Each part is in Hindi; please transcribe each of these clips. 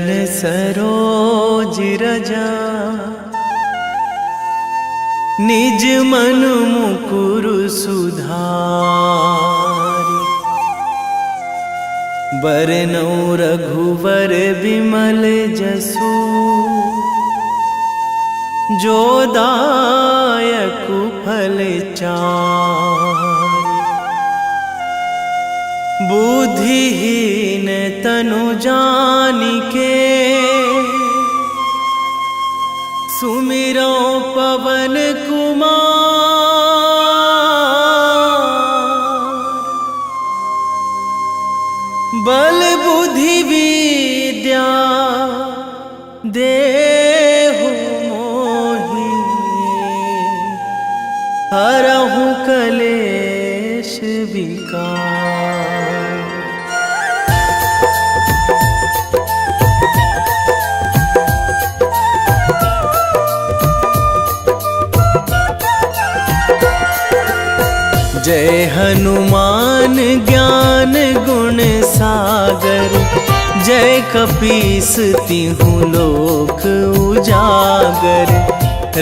चरण सरोज रजा, निज मन मुकुर सुधारि। बरनौ रघुवर बिमल जसु, जो दायक फल चारि। बुद्धिहीन तनु जानिके, सुमिरो पवन कुमार। बल बुद्धि विद्या देहु मोहि, हरहु कलेश विकार। जय हनुमान ज्ञान गुण सागर, जय कपीस तिहु लोक उजागर।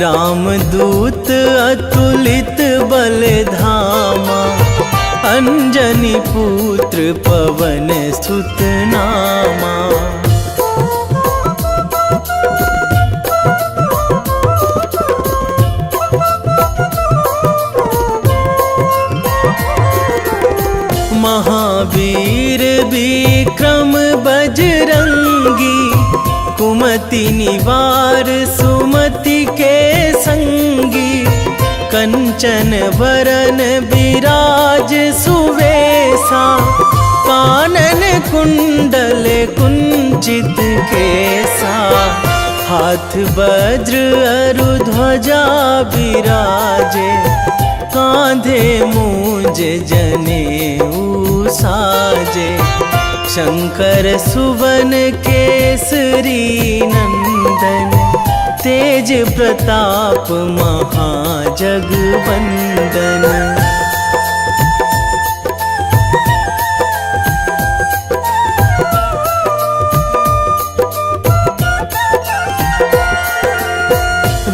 रामदूत अतुलित बल धामा, अंजनी पुत्र पवन सुत नामा। महावीर विक्रम बजरंगी, कुमति निवार सुमति के संगी। कंचन वरन विराज सुवेशा, कानन कुंडल कुंचित केसा। हाथ वज्र अरु ध्वजा बिराजे, कांधे मूंज जनेऊ साजे। शंकर सुवन केसरी नंदन, तेज प्रताप महाजगवंदन।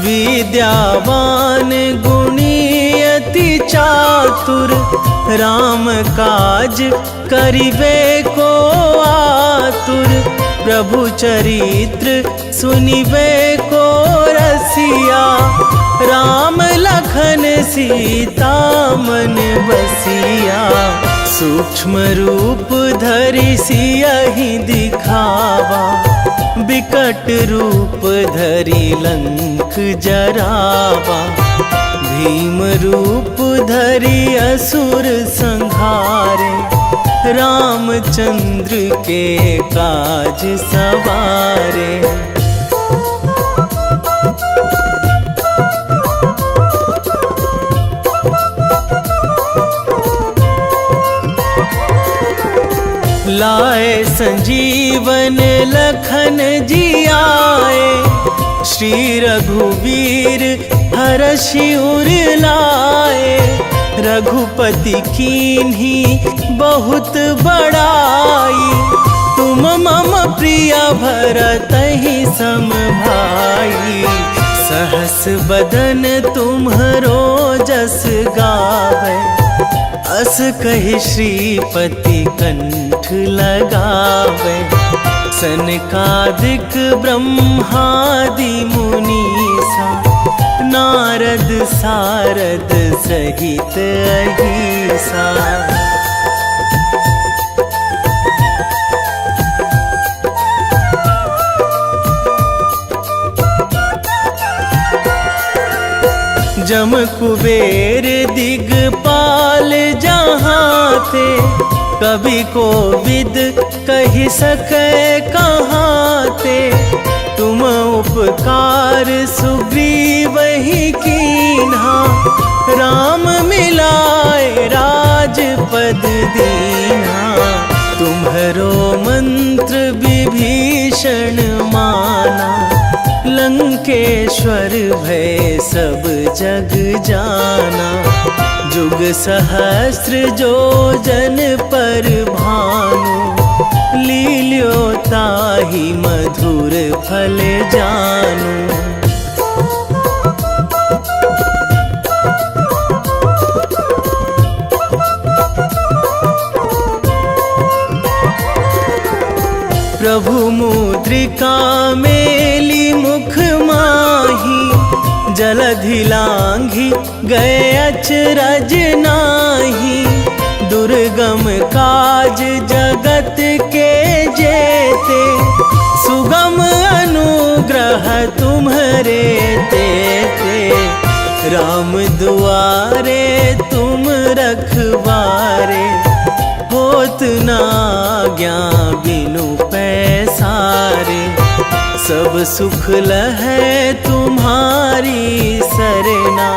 विद्यावान गुणी अति चातुर, राम काज करिबे को आतुर। प्रभु चरित्र सुनिबे को रसिया, राम लखन सीता मन बसिया। सूक्ष्म रूप धरि सियहि दिखावा, बिकट रूप धरि लंक जरावा। भीम रूप धरि असुर संहारे, रामचंद्र के काज सवारे। लाए संजीवन लखन जियाए, श्री रघुवीर हरषि उर लाए। रघुपति कीन्ही बहुत बड़ाई, तुम मम प्रिय भरतहि सम भाई। सहस बदन तुम्हरो जस गावै, अस कहि श्रीपति कंठ लगावै। सनकादिक ब्रह्मादि मुनीसा, नारद सारद सहित अहिसा। जम कुबेर दिगपाल जहाँ थे, कवि कोविद कहि सकै कहाँ ते। तुम उपकार सुग्रीवहि कीन्हा, राम मिलाए राजपद दीन्हा। तुम्हरो मंत्र विभीषण माना, लंकेश्वर भय सब जग जाना। जुग सहस्र जो जन पर भानु, लील्यो ताहि मधुर फल जानू। प्रभु मुद्रिका मेली मुख माही, जलधि लांघी गए अचरज नाही। दुर्गम काज जगत के जेते, सुगम अनुग्रह तुम्हरे तेते। राम दुआरे तुम रखवारे, होत न आज्ञा बिनु पैसारे। सब सुख लहै तुम्हारी सरना,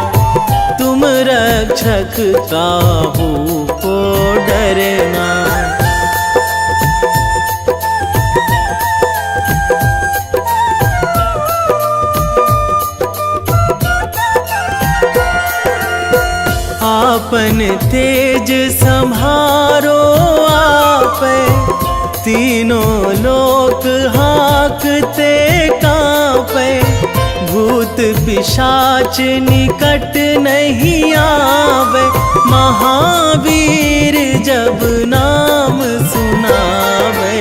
तुम रक्षक काहू को डरना। आपन तेज संभारो आपे, तीनों लोक हाकते कांपे। भूत पिशाच निकट नहीं आवे, महावीर जब नाम सुनावे।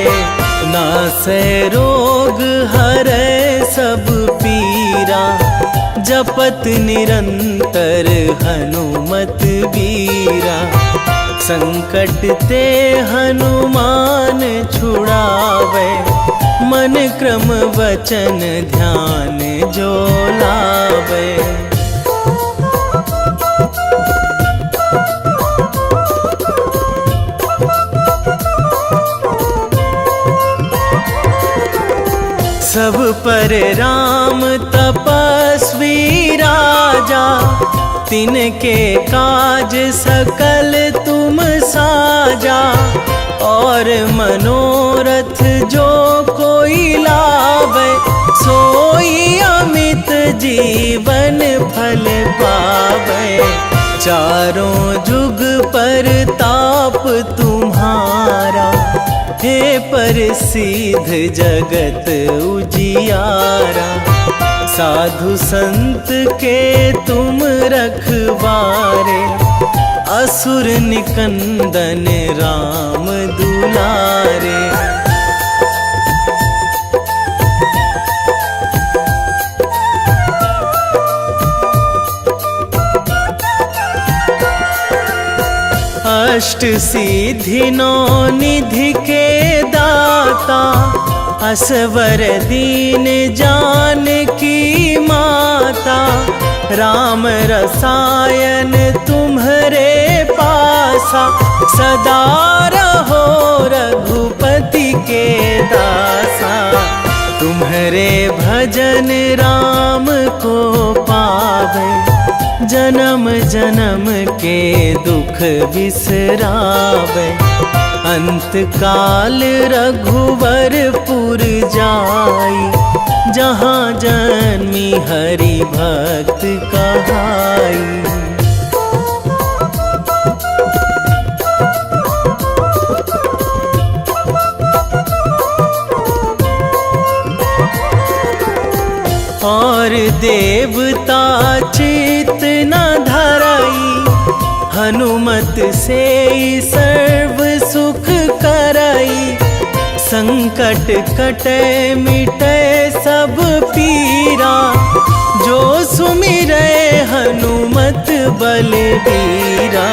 नासै रोग हरै सब पीरा, जपत निरंतर हनुमत बीरा। संकट ते हनुमान छुड़ावे, मन क्रम वचन ध्यान जो लावे। सब पर राम तपस्वी राजा, तिनके काज सकल तुम साजा। और मनोरथ जो कोई लावे, सोई अमित जीवन फल पावे। चारों जुग पर ताप तुम्हारा, हे प्रसिद्ध जगत उजियारा। साधु संत के तुम रखवारे, असुर निकंदन राम दुलारे। अष्ट सिद्धि नौ निधि के दाता, असवर दीन जानकी माता। राम रसायन तुम्हरे पासा, सदा रहो रघुपति के दासा। तुम्हरे भजन राम को पावे, जन्म जन्म के दुख बिसरावे। अंत काल रघुवरपुर जाई, जहाँ जन्मी हरि भक्त कहाई। और देवता चित न धराई, हनुमत से सर्व सुख कराई। संकट कटे मिटे सब पीरा, जो सुमिरै हनुमत बलबीरा।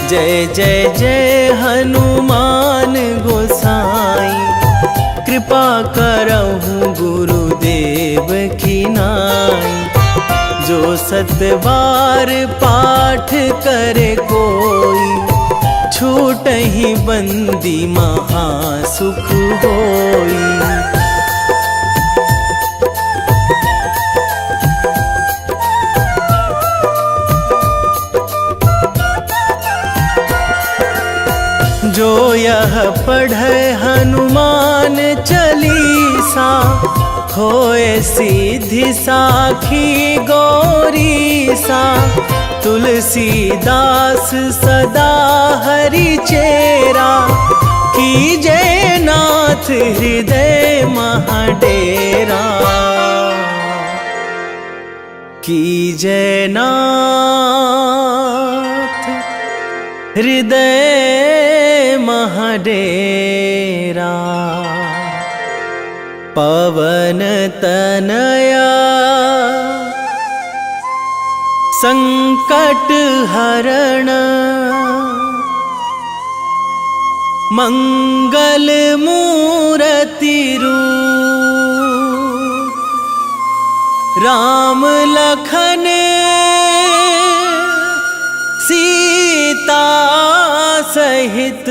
जय जय जय हनुमान गोसाई, कृपा करहु गुरुदेव की नाई। जो सतबार पाठ करे कोई, छूटहि बंदी महासुख होई। जो यह पढ़े हनुमान चालीसा, होए सीधी साखी गौरीसा। तुलसीदास सदा हरि चेरा, कीजे नाथ हृदय महाडेरा, कीजे नाथ हृदय महाडेरा। पवन तनया संकट हरण, मंगल मूर्ति रूप, राम लखन सीता सहित,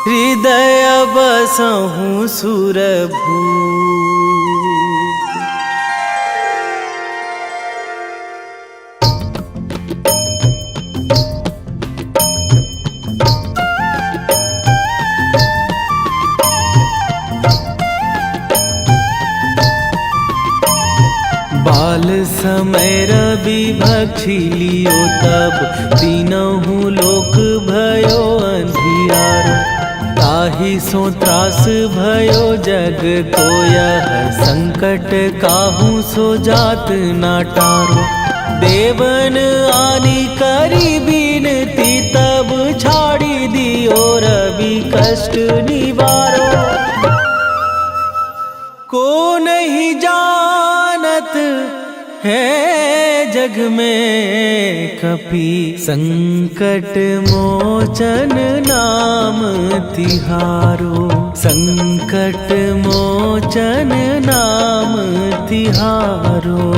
हृदय बसहु सुरभूप। बाल समय रवि भक्षी लियो तब, तीनहु लोक भयो अंधियारो। ताहि सो त्रास भयो जग को यह, संकट काहू सो जात ना टारो। देवन आनी करी बिनती तब, छाड़ी दियो रवि कष्ट निवारो। को नहीं जानत है जग में कपि, संकट मोचन नाम तिहारो। संकट मोचन नाम तिहारो।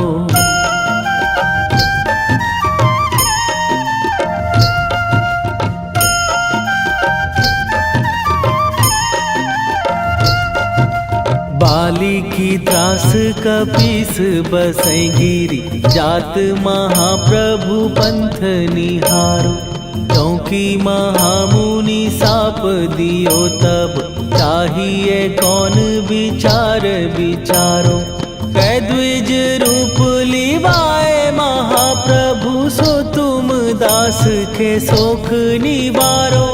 बाली की त्रास कपीस बसै गिरी, जात महाप्रभु पंथ निहारो। क्योंकि महामुनि साप दियो तब, चाहिए कौन विचार विचारो। कै द्विज रूप लिवाए महाप्रभु, सो तुम दास के शोक निवारो।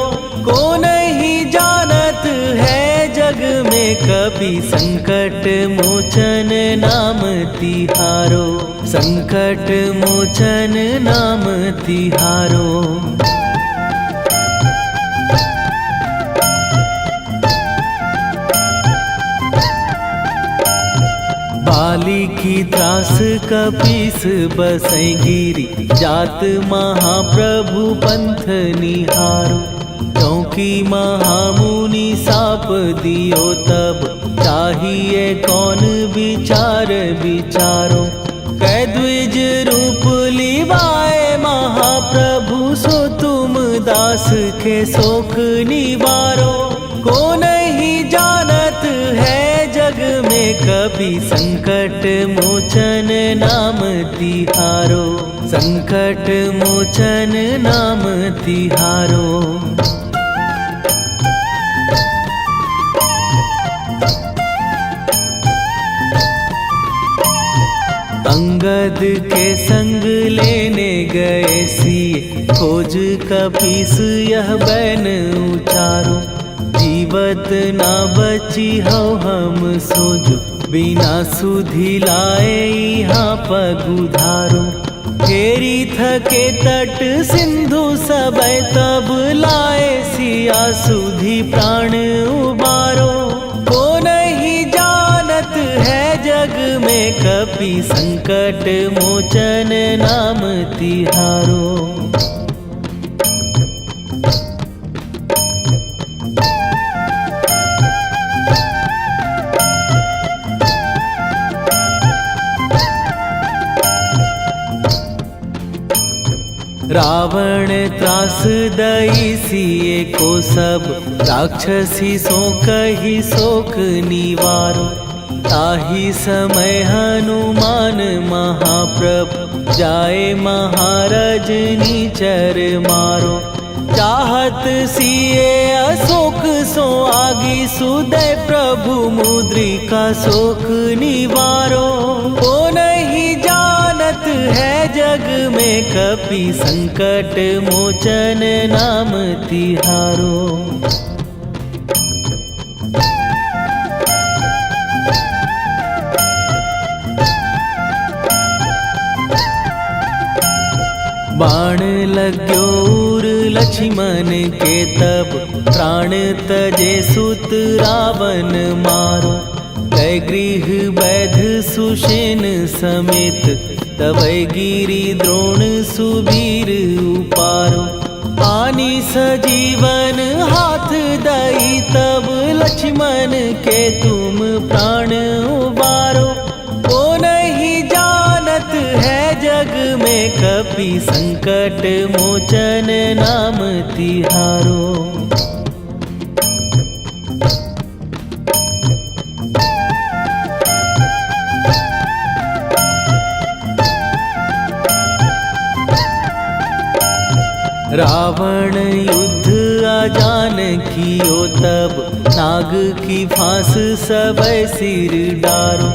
को नहीं जानत है जग में कपि, संकट मोचन नाम तिहारो। संकट मोचन नाम तिहारो। बाली की त्रास कपीस बसै गिरी, जात महाप्रभु पंथ निहारो। क्योंकि महामुनि साप दियो तब, चाहिए कौन विचार विचारो। कै द्विज रूप लिवाए महाप्रभु, सो तुम दास के शोक निवारो। को नहीं जानत है जग में कपि, संकट मोचन नाम तिहारो। संकट मोचन नाम तिहारो। अंगद के संग लेने गए सिए, खोज कपीस यह बैन उचारो। जीवत ना बची हो हम सोजो, बिना सुधि लाए यहाँ पगुधारो। घेरी थके तट सिंधु सबय, तब लाए सिया सुधि प्राण उबारो। को नहीं जानत है जग में कपि, संकट मोचन नाम तिहारो। रावण त्रास दई सिए को सब, राक्षसी सो कही शोक निवारो। ताहि समय हनुमान महाप्रभु, जाए महाराज नीचर मारो। चाहत सिए अशोक सो आगी, सुदय प्रभु मुद्रिका शोक निवारो। को नहीं जानत है जग में कपि संकट मोचन नाम तिहारो। बाण लाग्यो उर लक्ष्मण के तब, प्राण तजे सुत रावण मारो। कै गृह वैध सुषेण समेत, तबै गिरि द्रोण सुबीर उपारो। आनी सजीवन हाथ दई तब, लक्ष्मण के तुम प्राण उबारो। ओ नहीं जानत है जग में, कपि संकट मोचन नाम तिहारो। रावण युद्ध आजान कियो तब, नाग की फांस सबै सिर डारो।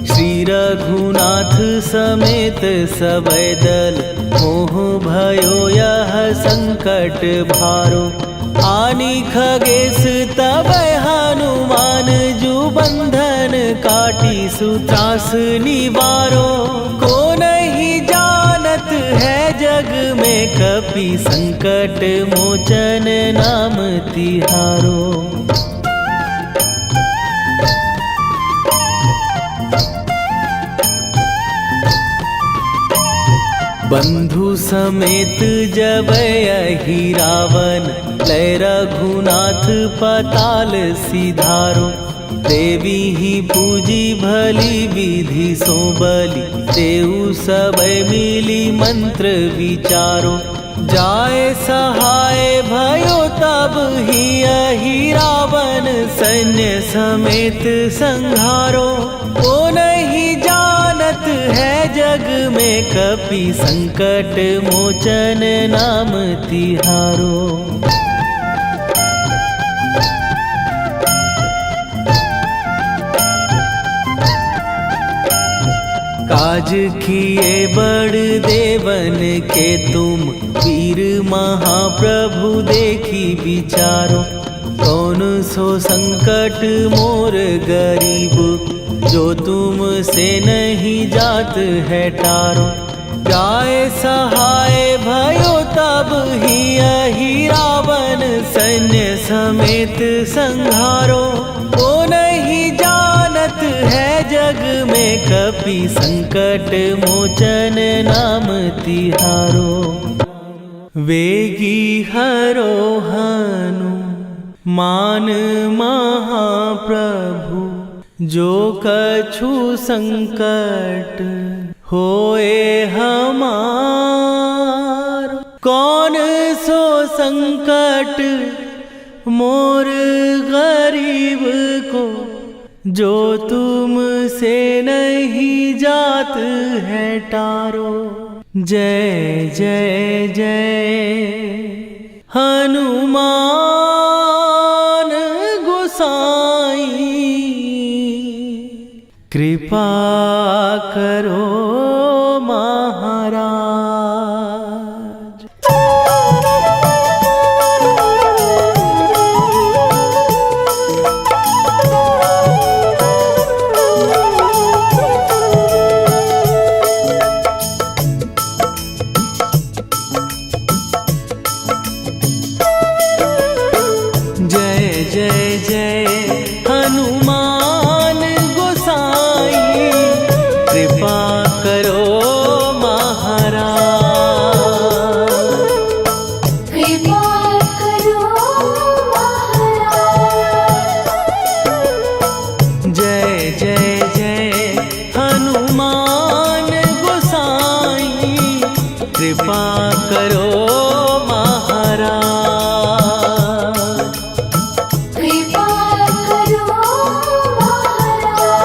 श्री रघुनाथ समेत सबै दल, मोह भयो यह संकट भारो। आनी खगेश तबै हनुमान, जु बंधन काटी सुत्रास निवारो। को नहीं जानत है जग में, कपि संकट मोचन नाम तिहारो। बंधु समेत जबै अहि रावण, लै रघुनाथ पताल सिधारो। देवी ही पूजी भली विधि सो बलि, तेउ सबै मिली मंत्र विचारो। जाए सहाय भयो तब ही अहि रावण, सैन्य समेत संहारो। ओ नहीं जानत है जग में, कपि संकट मोचन नाम तिहारो। काज किए बड़ देवन के तुम, वीर महाप्रभु देखी विचारो। कौन सो संकट मोर गरीब, जो तुम से नहीं जात है टारो। जाए सहाय भयो तब ही अहि रावण, सैन्य समेत संहारो। ओ नहीं जानत है जग में, कपि संकट मोचन नाम तिहारो। वेगी हरो हनु मान महाप्रभु, जो कछु संकट होए हमार। कौन सो संकट मोर गरीब को, जो तुम से नहीं जात है टारो। जय जय जय हनुमान गोसाई, कृपा करो महाराज। जय जय जय हनुमान गोसाई, कृपा करो महाराज। कृपा करो महाराज। जय जय जय हनुमान गोसाई, कृपा करो महाराज। कृपा करो महाराज।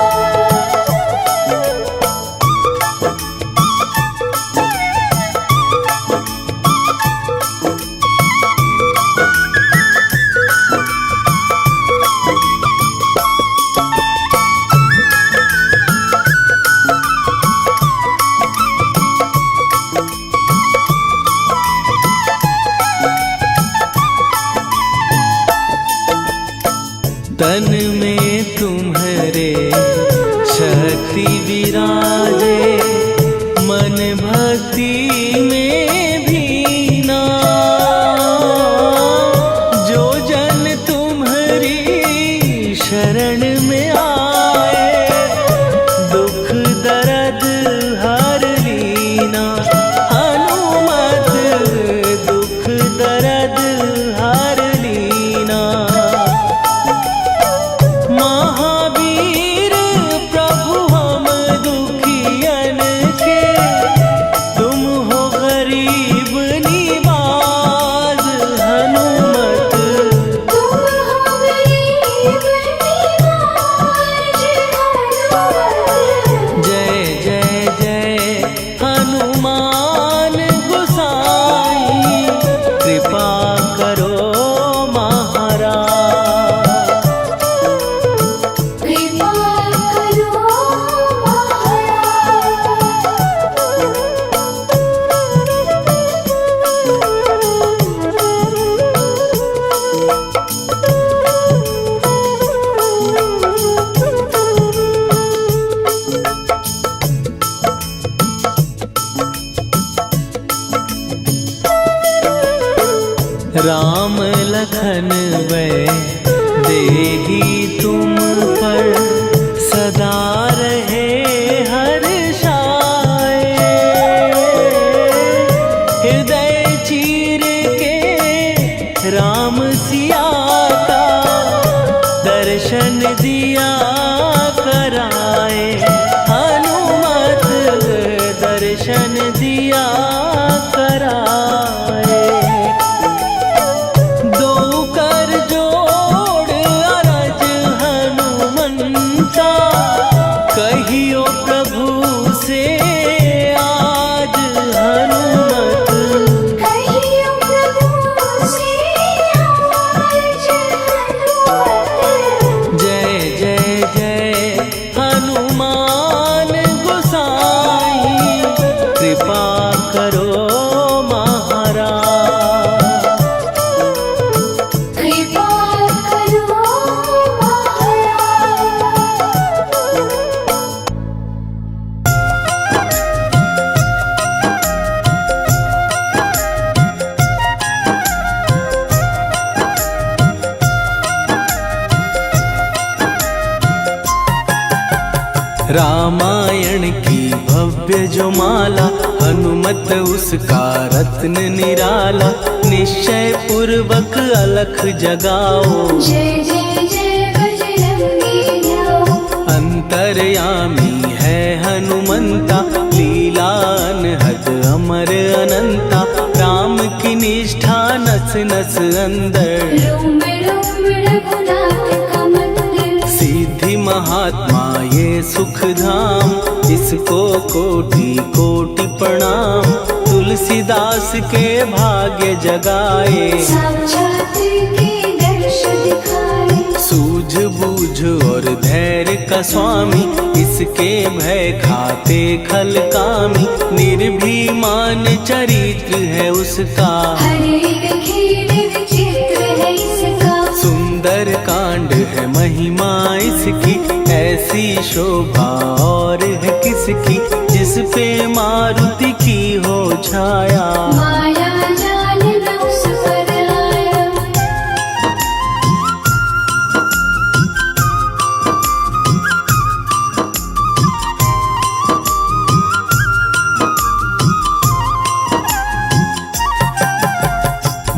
रामायण की भव्य जो माला, हनुमत उसका रत्न निराला। निश्चय पूर्वक अलख जगाओ, जय जय जय बजरंगी जाओ। अंतर्यामी है हनुमंता, लीला अनहद अमर अनंता। राम की निष्ठा नस नस अंदर, रोम रोम रघुनाथ का मंदिर। सिद्धि महात्मा ये सुख धाम, इसको कोटि कोटि प्रणाम। तुलसीदास के भाग्य जगाए, साक्षात के दर्श दिखाए। सूझ बूझ और धैर्य का स्वामी, इसके भय खाते खल कामी। निर्भीमान चरित्र है उसका, हर एक खेल विचित्र है इसका। सुंदर कांड है महिमा इसकी। ऐसी शोभा और है किसकी, जिस पे मारुति की हो छाया। माया जाल न उस पर आया।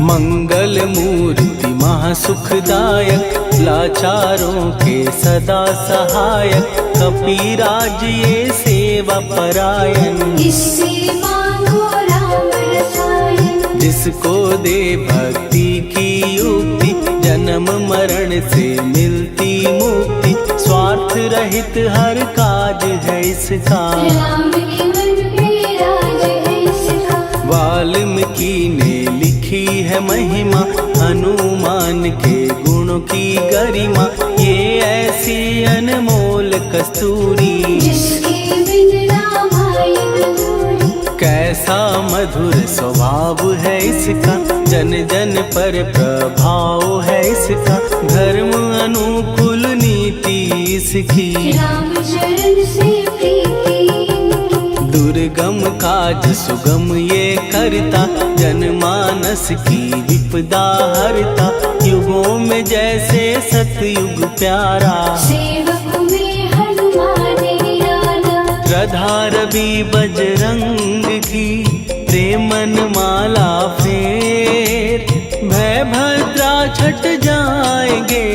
मंगल मूर्ति महासुखदायक, लाचारों के सदा सहायक। कपीराज ये सेवा परायण, इससे मांगो राम रसायन। जिसको दे भक्ति की युक्ति, जन्म मरण से मिलती मुक्ति। स्वार्थ रहित हर काज है इसका, राम के मन पे राज है इसका। वाल्मीकि ने लिखी है महिमा, हनुमान के गुणों की गरिमा। ये ऐसी अनमोल कस्तूरी, जिसके बिन रामायण अधूरी। कैसा मधुर स्वभाव है इसका, जन जन पर प्रभाव है इसका। धर्म अनुकूल नीति इसकी, राम चरण से प्रीति इनकी। दुर्गम काज सुगम ये करता, जनमानस की विपदा हरता। युगों में जैसे सतयुग प्यारा, सेवक में हनुमान निराला। श्रद्धा रवि बजरंग की, प्रेमन माला फेर। भय भद्रा छट जाएंगे,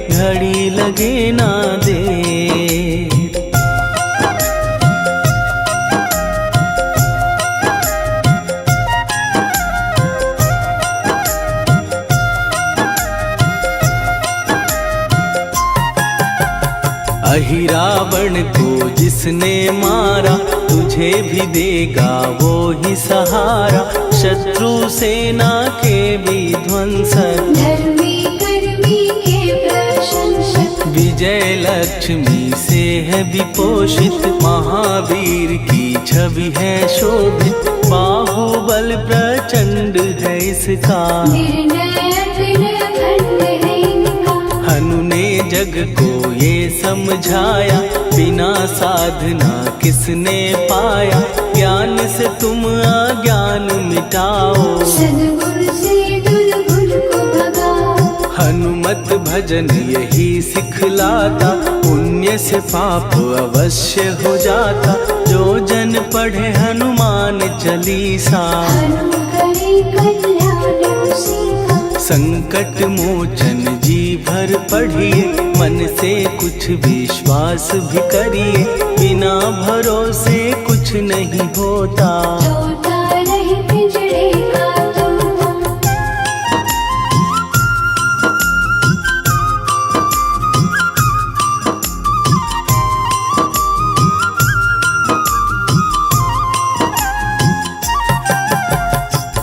घड़ी लगे ना देर। अहिरावण को जिसने मारा, तुझे भी देगा वो ही सहारा। शत्रु सेना के विध्वंसक, धर्मी कर्मी के प्रशंसक। विजय लक्ष्मी से है विपोषित। महावीर की छवि है शोभित, बाहुबल प्रचंड है इसका। निर्णय अखंड है इनका। हनु ने जग को ये समझाया, बिना साधना किसने पाया। ज्ञान से तुम अज्ञान मिटाओ, सद्गुण से दुर्गुण को भगाओ। हनुमत भजन यही सिखलाता, पुण्य से पाप अवश्य हो जाता। जो जन पढ़े हनुमान चालीसा, हनु करे कल्याण उसी का। संकट मोचन जी भर पढ़िए, मन से कुछ विश्वास भी करिए। बिना भरोसे कुछ नहीं होता, तोता रहे पिंजड़े का तोता।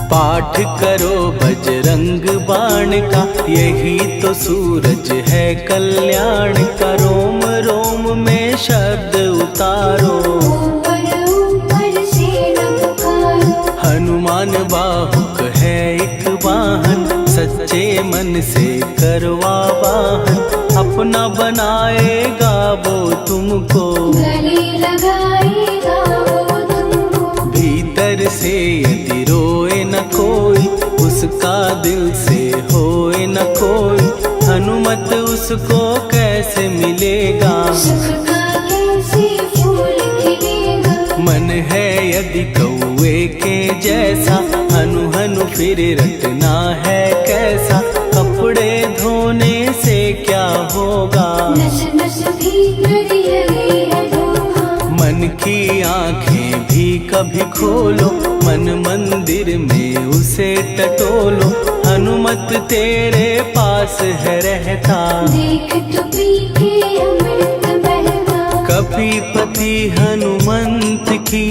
पाठ करो बजरंग बाण का, यही तो सूरज है कल्याण का। रोम रोम में शब्द उतारो, ऊपर ऊपर से न पुकारो। हनुमान बाहुक है एक वाहन, सच्चे मन से करवा वाहन। अपना बनाएगा वो तुमको, गले लगाएगा वो तुमको। भीतर से यदि रोए न कोई, उसका दिल से होए न कोई। हनुमत उसको कैसे मिलेगा, सुख का कैसे यदि कौए के जैसा हनु हनु फिर रटना है कैसा, कपड़े धोने से क्या होगा, नस नस भीतर यही है धोखा। मन की आंखें भी कभी खोलो, मन मंदिर में उसे टटोलो, हनुमत तेरे पास है रहता, देख तो पी के अमृत बहता। कपीपति हनुमंत की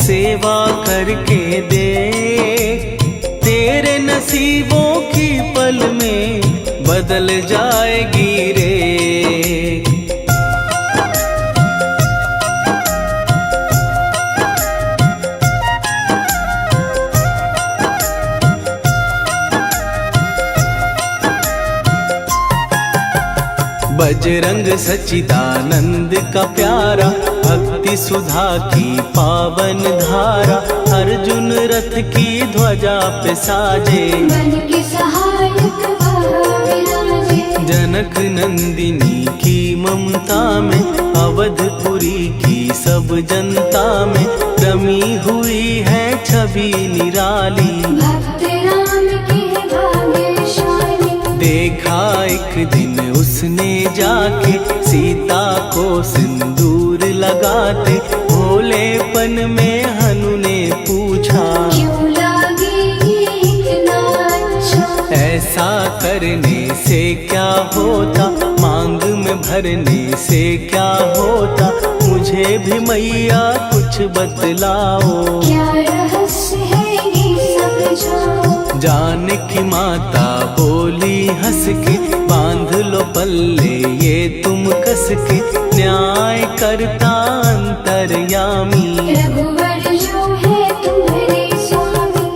सेवा करके देख, तेरे नसीबों की पल में बदल जाएगी रे। बजरंग सच्चिदानंद का प्यारा, भक्ति सुधा की पावन धारा, अर्जुन रथ की ध्वजा पे साजे, बन के सहायक वह विराजे। जनक नंदिनी की ममता में, अवधपुरी की सब जनता में, रमी हुई है छवि निराली, भक्त राम के भाग्यशाली। देखा एक दिन उसने जाके सीता को सिंदूर लगाते, भोलेपन में हनु ने पूछा, क्यों लागे ये इतना अच्छा। ऐसा करने से क्या होता, मांग में भरने से क्या होता, मुझे भी मैया कुछ बतलाओ, क्या रहस्य है ये समझाओ। जानकी माता बोली हंस के, बांध लो पल्ले ये तुम कस के, न्याय करता अंतर्यामी, रघुवर जो है तुम्हारे स्वामी।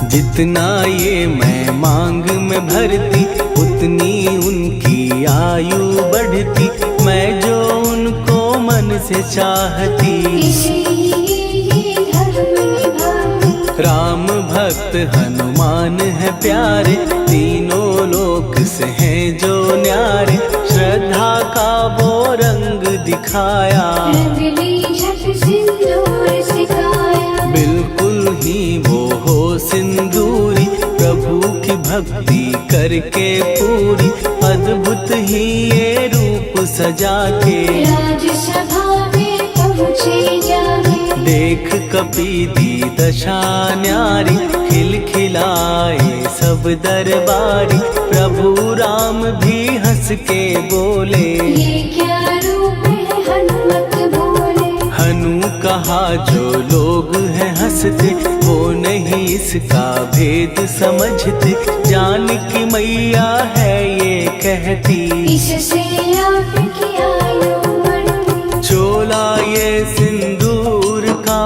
जितना ये मैं मांग में भरती, उतनी उनकी आयु बढ़ती, मैं जो उनको मन से चाहती, इसीलिए धर्म निभाती। राम भक्त हनुमान है प्यारे, तीनों लोक से हैं जो न्यारे, श्रद्धा का वो रंग दिखाया, रंग ली झट सिंदूर सिखाया। बिल्कुल ही वो हो सिंदूरी, प्रभु की भक्ति करके पूरी, अद्भुत ही ये रूप सजा के, राजसभा में पहुँचे जाके। देख कपी दी दशा न्यारी, खिलखिलाए सब दरबारी, प्रभु राम भी हंस के बोले, ये क्या रूप है हनुमत बोले। हनु कहा जो लोग हैं हंसते, वो नहीं इसका भेद समझते, जानकी मैया है ये कहती, इससे आपकी आयु बढ़ती। चोला ये सिंदूर का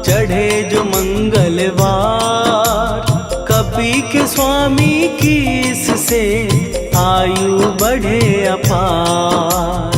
चढ़े जो मंगलवार, कपी के स्वामी की इससे आयु बढ़े अपार।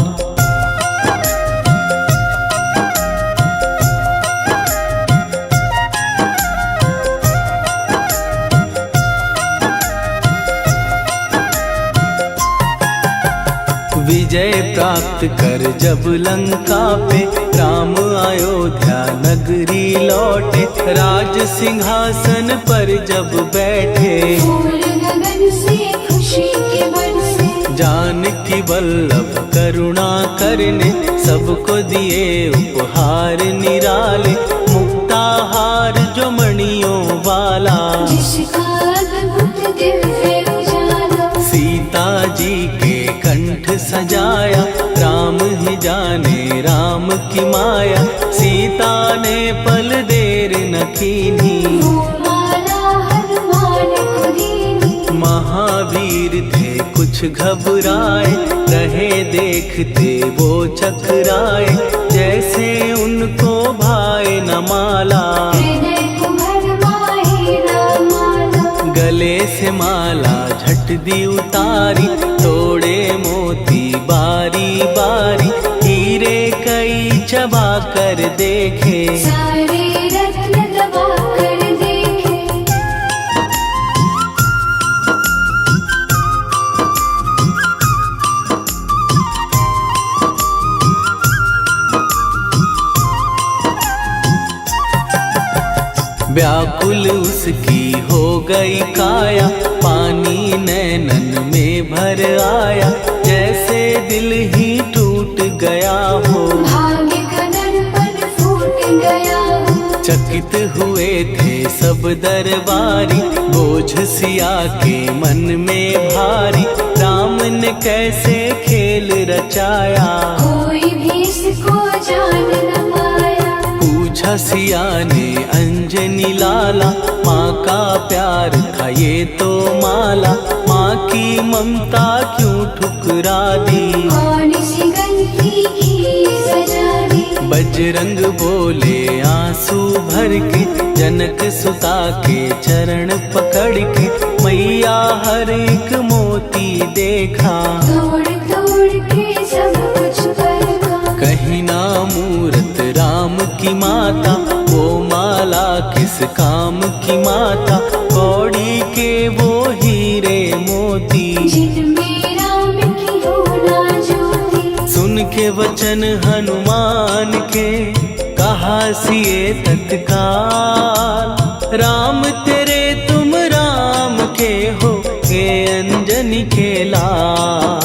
विजय प्राप्त कर जब लंका पे, राम अयोध्या नगरी लौटे, राज सिंहासन पर जब बैठे, फूल गगन से खुशी के बरसे। जानकी वल्लभ करुणा करने, सबको दिए उपहार निराले, मुक्ताहार जो मणियों वाला, जिसका अद्भुत दिव्य उजाला। सीता जी के कंठ सजाया, राम ही जाने राम की माया, सीता ने पल देर न कीन्ही, वो माला हनुमान को दीनी। महावीर थे कुछ घबराए, रहे देखते वो चकराए, जैसे उनको भाए न माला, हृदय को भरमाए रामाला। गले से माला झट दी उतारी, तोड़े मोती बारी बारी, हीरे कई चबा कर देखे, सारे रत्न दबा कर दे। व्याकुल उसकी हो गई काया, पानी नैनन में भर आया, जैसे दिल ही टूट गया हो। भाग्य का दर्पण फूट गया हो। चकित हुए थे सब दरबारी, बोझ सिया के मन में भारी, राम ने कैसे खेल रचाया, कोई भी इसको जान न पाया। पूछा सिया ने अंजनी लाला, माँ का प्यार था ये तो माला, माँ की ममता क्यों ठुकरा दी, कौन सी गलती की सजा दी। बजरंग बोले आंसू भर के, जनक सुता के चरण पकड़ के, मैया हर एक मोती देखा, तोड़ तोड़ के सब कुछ परखा। कहीं ना मूरत राम की माता, वो माला किस काम की माता, कौड़ी के वो हीरे मोती, जिनमें राम की हो ना ज्योति। सुन के वचन हनुमान के, कहा सिए तत्काल, राम तेरे तुम राम के हो, हे अंजनी के लाल।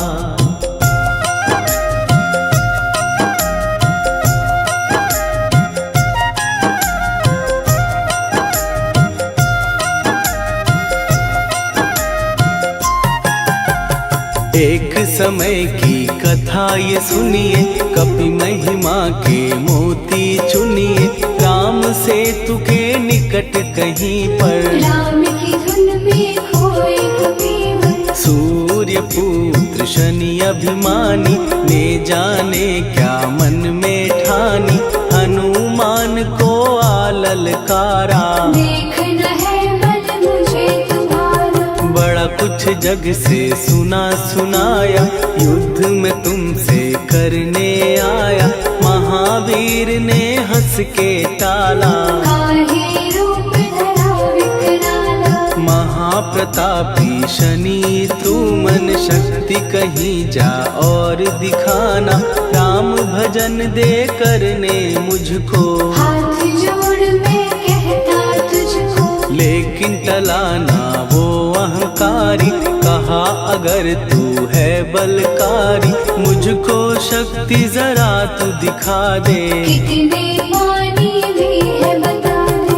एक समय की कथा ये सुनिए, कपि महिमा के मोती चुनिए, राम सेतु के निकट कहीं पर, राम की धुन में खोए कबीर। सूर्य पुत्र शनि अभिमानी, ने जाने क्या मन में ठानी, हनुमान को आललकारा, देखना है बल मुझे तुम्हारा। बड़ा कुछ जग से सुना सुनाया, युद्ध में तुमसे करने आया, महावीर ने हंस के टाला, काहे रूप धरा विकराला। महाप्रतापी शनि तू मन शक्ति कहीं जा और दिखाना, राम भजन दे करने मुझको, हाथ जोड़ मैं कहता तुझको। लेकिन टला ना वो अहंकारी, कहा अगर तू है बलकारी, मुझको शक्ति जरा तू दिखा दे, कितने पानी भी है बता दे।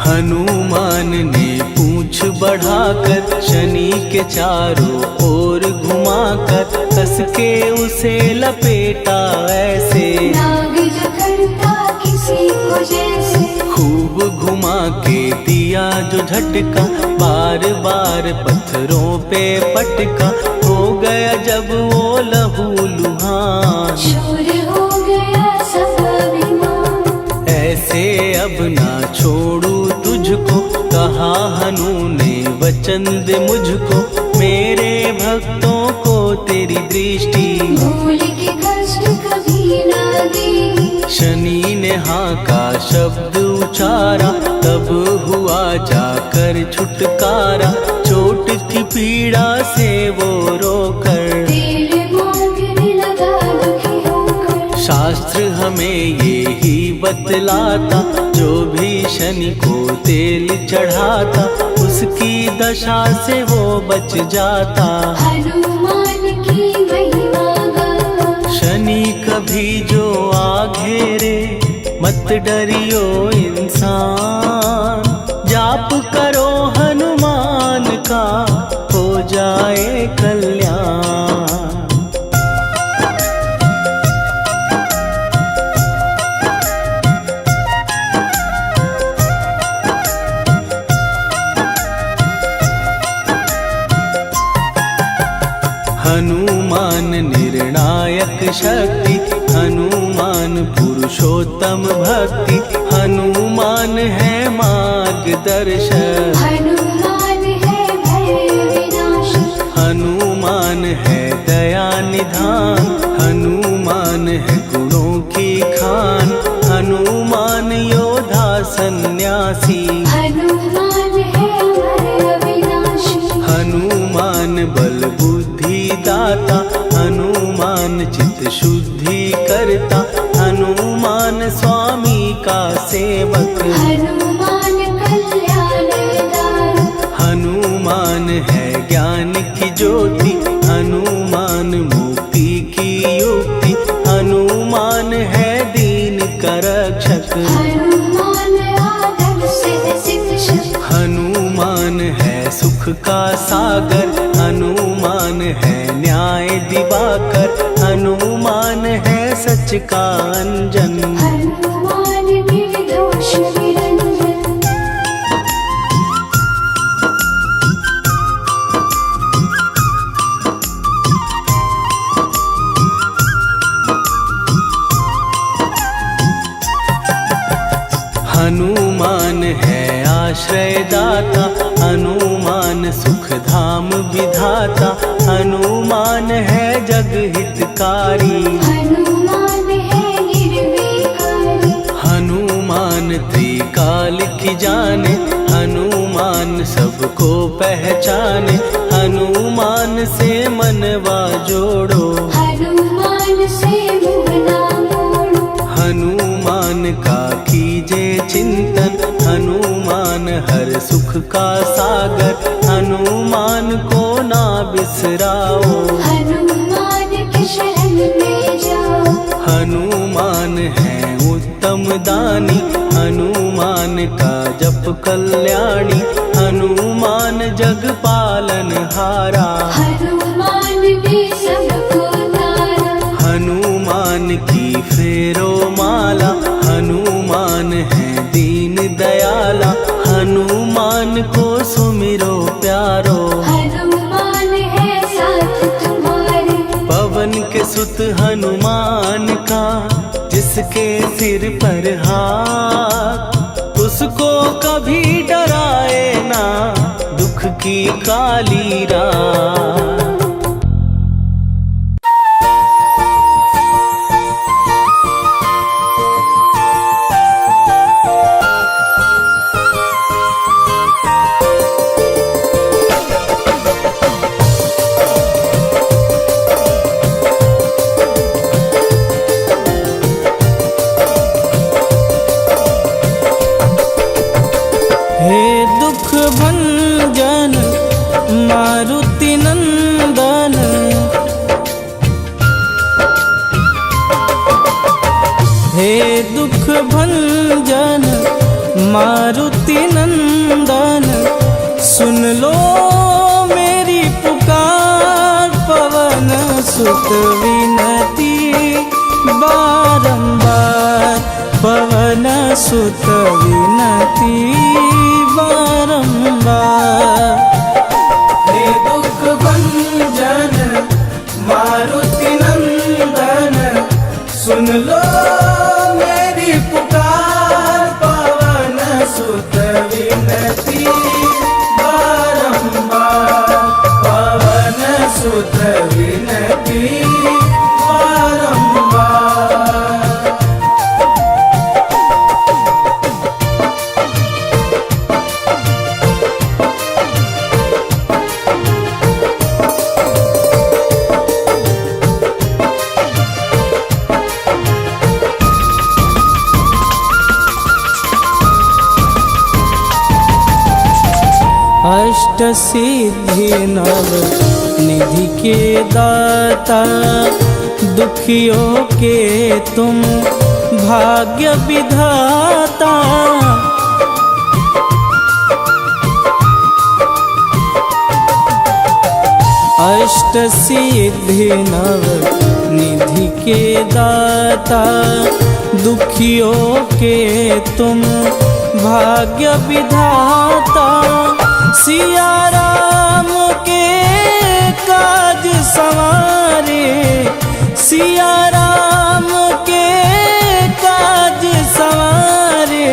हनुमान ने पूंछ बढ़ाकर, शनि के चारों ओर घुमाकर, कस के उसे लपेटा ऐसे, नाग जो करता किसी को जैसे। खूब घुमा के दिया जो झटका, बार बार पत्थरों पे पटका, हो गया जब वो लहू लुहान, शूर हो गया सब अभिमान। ऐसे अब ना छोड़ू तुझको, कहा हनु ने वचन दे मुझको, मेरे भक्तों को तेरी दृष्टि, भूल के कष्ट कभी ना दी। शनि ने हाँ का शब्द उचारा, तब हुआ जाकर छुटकारा, चोट की पीड़ा से वो रोकर, तेल मांगने लगा दुखी होकर। शास्त्र हमें ये ही बतलाता, जो भी शनि को तेल चढ़ाता, उसकी दशा से वो बच जाता, हनुमान की महिमा गाता। शनि कभी जो आ घेरे, मत डरियो इंसान, जाप करो हनुमान का, हो जाए कल्याण। हनुमान निर्णायक शक्ति, हनुमान पुरुषोत्तम भक्ति, हनुमान है मार्गदर्शक, हनुमान है भय विनाशक। हनुमान है दया निधान, हनुमान है गुणों की खान, हनुमान योद्धा सन्यासी, हनुमान है बल बुद्धि दाता, हनुमान चित शुद्धि करता, हनुमान स्वामी का सेवक। हनुमान कल्याण दाता, हनुमान है ज्ञान की ज्योति, हनुमान मुक्ति की युक्ति, हनुमान है दीन का रक्षक। हनुमान आदर सिद्ध शिक्षक, हनुमान है सुख का सागर, हनुमान है न्याय दिवाकर, हनुमान है सच का अंजन। हनुमान निर्दोष निरंजन, हनुमान है आश्रय दाता, हनुमान सुख धाम विधाता, हनुमान है जग हितकारी। हनुमान है निर्विकारी, हनुमान त्रिकाल की जाने, हनुमान सबको पहचाने, हनुमान से मनवा जोड़ो। हनुमान से मुँह ना मोड़ो, हनुमान का कीजे चिंतन, हनुमान हर सुख का सागर, हनुमान को ना बिसराओ। हनुमान की शरण में जाओ। हनुमान है उत्तम दानी, हनुमान का जप कल्याणी, हनुमान जग पालन हारा। हनुमान ने सबको तारा, हनुमान की फेरो माला, हनुमान है दीन दयाला, हनुमान को सुमिरो प्यारो। हनुमान है साथ तुम्हारे, पवन के सुत हनुमान का, जिसके सिर पर हाथ, उसको कभी डराए ना दुख की काली रात। हे दुख भंजन मारुति नंदन, हे दुख भंजन मारुति नंदन, सुन लो मेरी पुकार, पवन सुत विनती बारंबार, पवन सुत विनती बारंबार। हे दुख भंजन मारुति नंदन, सुन लो मेरी पुकार, पवन सुत विनती बारंबार, पवन सुत विनती बारंबार। अष्ट सिद्धि नव निधि के दाता, दुखियों के तुम भाग्य विधाता। अष्ट सिद्धि नव निधि के दाता, दुखियों के तुम भाग्य विधाता। सिया राम के काज सवारे, सिया राम के काज सवारे,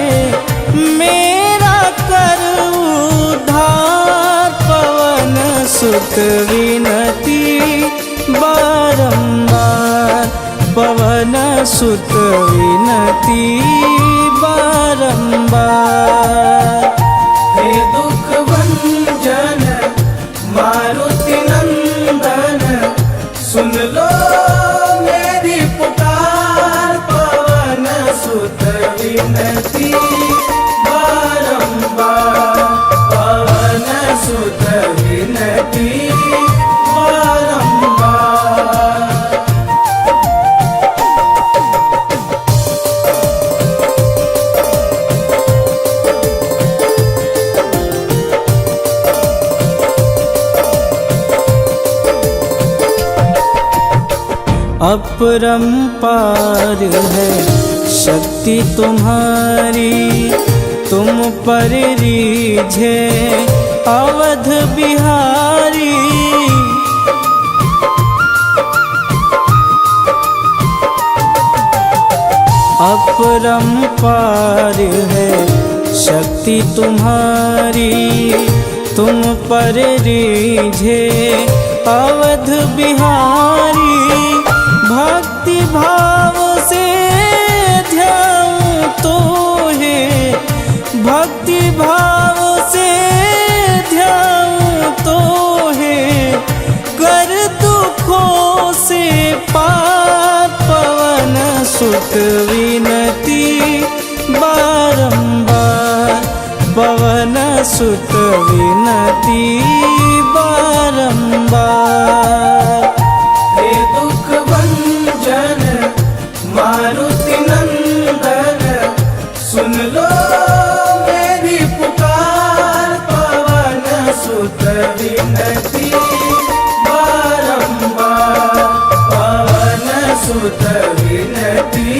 मेरा कर उद्धार, पवन सुत विनती बारंबार, पवन सुत विनती बारंबार। हे दुख भंजन मारुति नंदन, अपरंपार है शक्ति तुम्हारी, तुम पर रीझे अवध बिहारी। अपरंपार है शक्ति तुम्हारी, तुम पर रीझे अवध बिहारी। भक्ति भाव से ध्यान तो है, भक्ति भाव से ध्यान तो है, कर दुखों से पार पवन सुत विनती बारंबार, पवन सुत विनती बारंबार। हे दुख भंजन मारुति नंदन, सुन लो मेरी पुकार, पवन सुत विनती बारंबार, पवन सुत विनती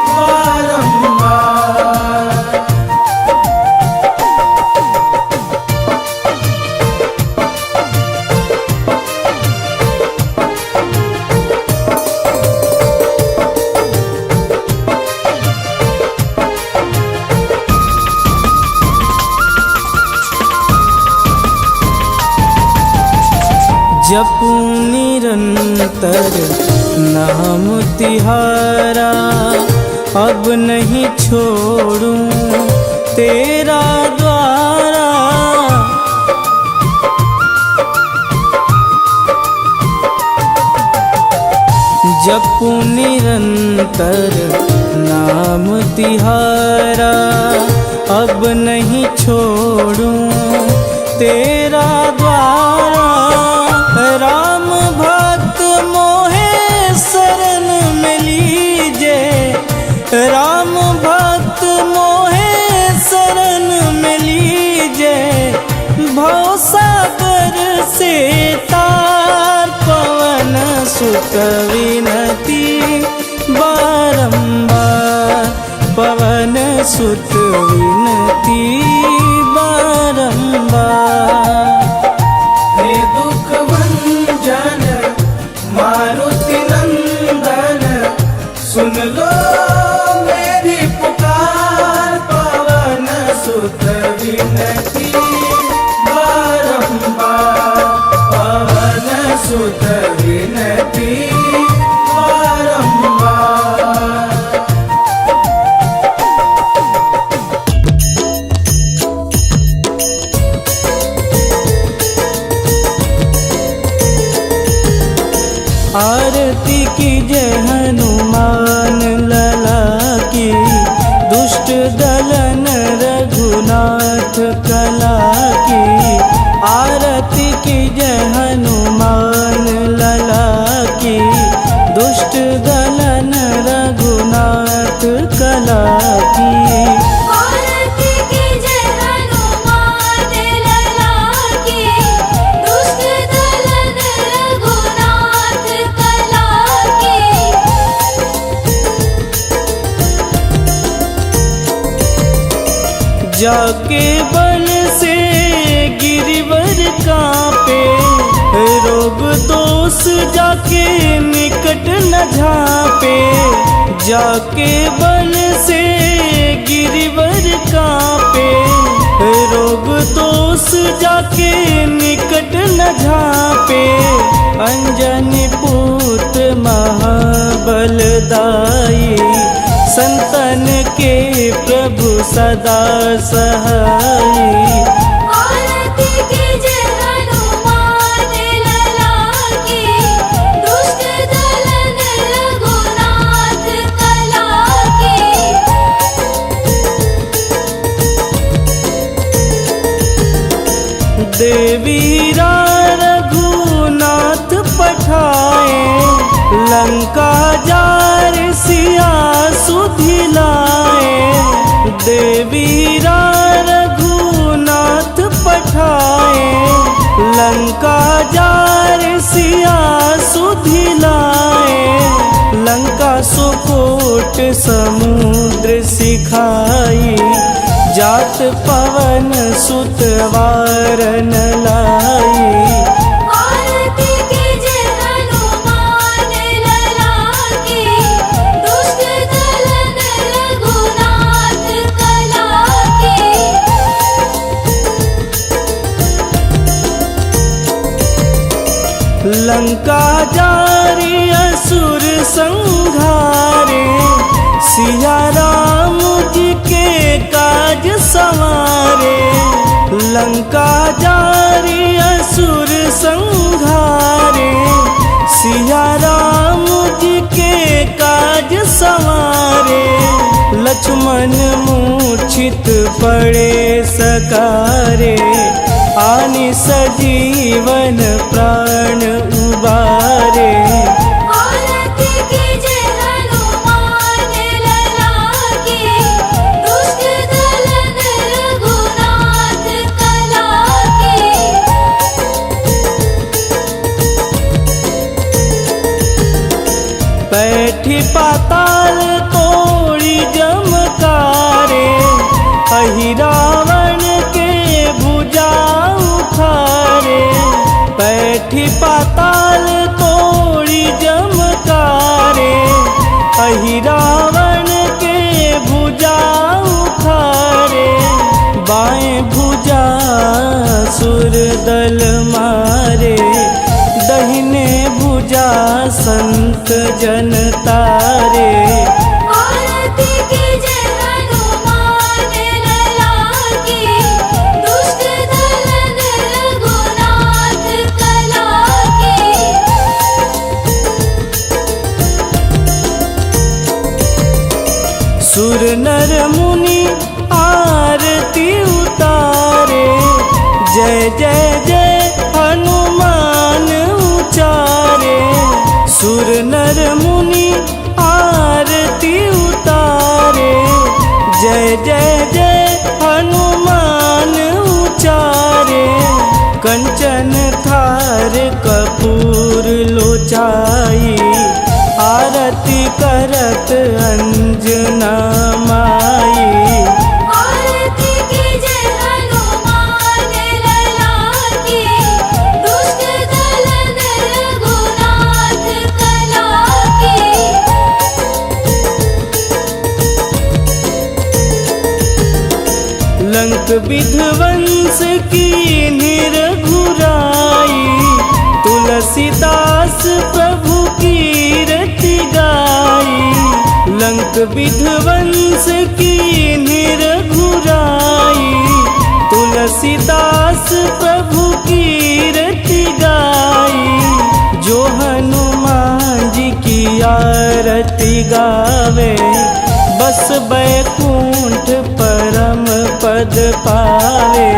बारंबार। जपू निरंतर नाम तिहारा, अब नहीं छोड़ूं तेरा द्वारा। जपू निरंतर नाम तिहारा, अब नहीं छोड़ूं तेरा द्वारा। राम भक्त मोहे शरण में लीजे, राम भक्त मोहे शरण में लीजे। भवसागर से तार पवन सुत विनती बारंबार, पवन सुत विनती बारंबार। हे दुख भंजन मारुति नंदन, सुन लो मेरी पुकार, पवन सुत विनती बारंबार, पवन सुत विनती बारंबार। आरती की जय हनुमान लला की, दुष्ट दलन रघुनाथ कला की। आरती की जय हनुमान लला की, दुष्ट दलन रघुनाथ कला की। आरती की जय हनुमान लला की, दुष्ट दलन रघुनाथ कला की। जाके बल से गिरिवर कांपे, रोग दोष जाके निकट न झांपे। जाके बल से गिरिवर कांपे, रोग दोष जाके निकट न झांपे। अंजनी पूत महाबलदाई, संतन के प्रभु सदा सहाई। आरती की जय हनुमान लला की, दुष्ट दलन रघुनाथ कला की। देवीरा रघुनाथ पठाए, लंका जार सिया सुधिलाए। देवीरा रघुनाथ पठाए, लंका जार सिया सुधिलाए, लंका सुकोट समुद्र सिखाई, जात पवन सुत वारन लाई। आरती कीजे हनुमान लला की, दुष्ट दलन रघुनाथ कला की। लंका जारी असुर संहारे, सिया राम जी के काज संवारे। लंका जारी असुर संहारे, सिया राम जी के काज संवारे। लक्ष्मण मूर्छित पड़े सकारे, आनि सजीवन प्राण उबारे। आरती कीजे हनुमान लला की, दुष्ट दलन रघुनाथ कला की। बैठी पाताल तोड़ी जमकारे, अहि रावण के भुजा उखारे। बैठी पाताल तोड़ी जमकारे, अहि रावण के भुजा उखारे। बाएं भुजा सुर दल मारे, दहिने भुजा संत जन तारे। आरती कीजे हनुमान लला की, दुष्ट दलन रघुनाथ कला की। सुर नर मुनि आरती उतारे, जय जय जय हनुमान उचारे। सुर नर मुनि आरती उतारे, जय जय जय हनुमान उचारे। कंचन थार कपूर लोचाई, आरती करत अंजना माई। आरती कीजे हनुमान लला की, दुष्ट दलन रघुनाथ कला की। लंक विध्वंस की निरघुराई, तुलसीदास प्रभु की रति गाई। लंक विध्वंस की निरघुराई, तुलसीदास प्रभु की रति गाई। जो हनुमान जी की आरती गावे, बस बैकुंठ परम पद पावे।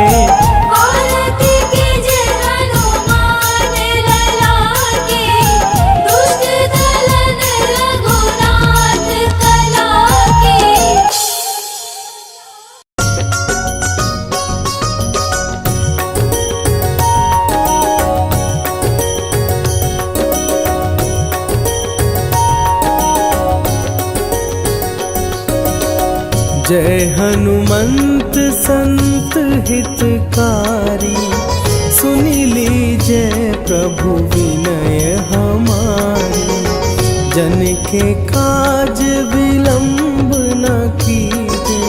आरती कीजे हनुमान लला की, दुष्ट दलन रघुनाथ कला की। जय हनुमंत संत हितकारी, सुनि लीजय प्रभु विनय हमारी। जन के काज विलंब न कीजे,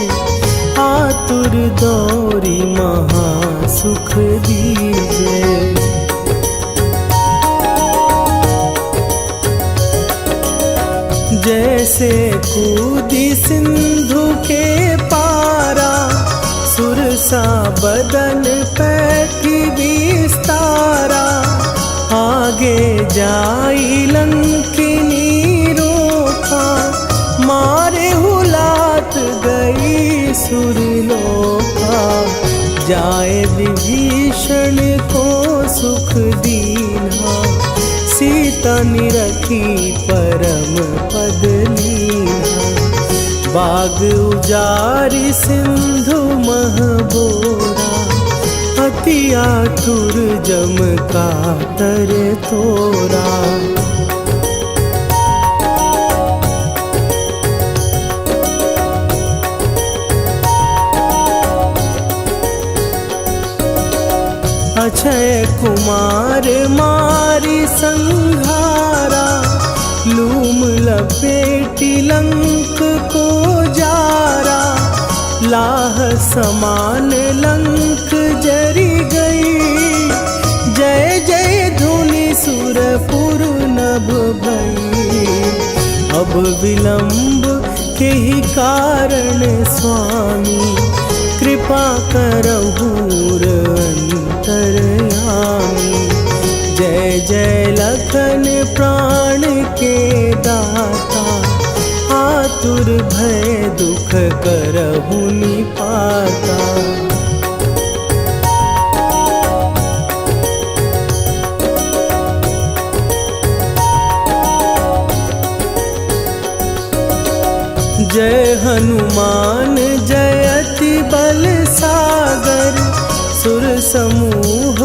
आतुर दौरी महा सुख दीजे। जैसे कूदी सिंधु के पारा, सुरसा बदन पैठी विस्तारा। आगे जाई लंकिनी रोका, मारे हुलात गई सुरलोका। जाए विभीषण को सुख दीना, सीता निरखी परम पद लीना। बाग उजारी सिंधु महबोरा, अति आतुर जम का तर तोरा। अक्षय कुमार मारी संघारा, लूम लपेटी लंक को जारा। लाह समान लंक जरी गई, जय जय धुनि सुरपुर नभ भई। अब विलंब के ही कारण स्वामी, कृपा करहु अंतरयामी। जय जय लखन प्राण के दाता, आतुर भय दुख करहु निपाता। जय हनुमान जयति बल सागर, सुर समूह